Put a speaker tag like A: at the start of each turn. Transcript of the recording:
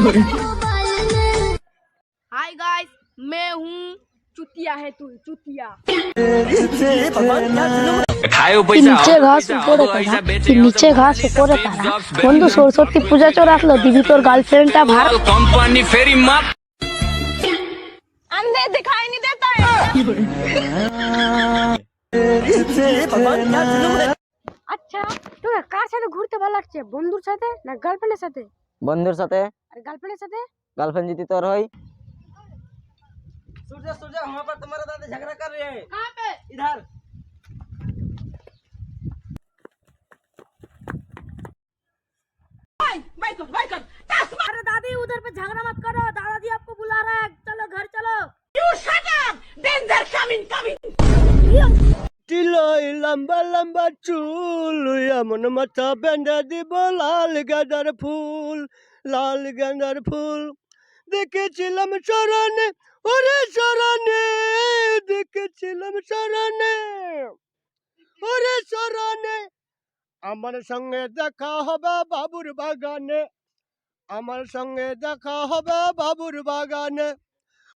A: Hi guys, मैं हूँ चुतिया है तू चुतिया।
B: নিচে ঘাস উপরে তারা, নিচে ঘাস উপরে তারা। বন্ধু সরস্বতী পূজা চো রাখলো, দিবি তোর গার্লফ্রেন্ডটা ভাড়া।
C: কোম্পানি ফেরি মাপ
A: अंधे दिखाई नहीं देता है। আচ্ছা, তোর কার সাথে ঘুরতে ভালো লাগছে, বন্ধুর সাথে না গার্লফ্রেন্ডের সাথে?
D: বন্ধুর সাথে।
A: আর গার্লফ্রেন্ডের সাথে?
D: গার্লফ্রেন্ড যদি তোর হয়।
E: सूर्य सूर्य वहाँ पर तुम्हारे दादा झगड़ा कर रहे हैं।
A: कहाँ पे?
E: इधर।
A: अरे दादी, उधर पे झगड़ा मत करो, दादाजी आपको बुला रहा है, चलो घर चलो।
E: টিলই লম্বা লম্বা চুল এমন মাথা বেঁধে দিব লাল গাঁদার ফুল, লাল গাঁদার ফুল দেখেছিলাম শরণে, ওরে শরণে দেখেছিলাম শরণে, ওরে শরণে আমার সঙ্গে দেখা হবে বাবুর বাগানে, আমার সঙ্গে দেখা হবে বাবুর বাগানে।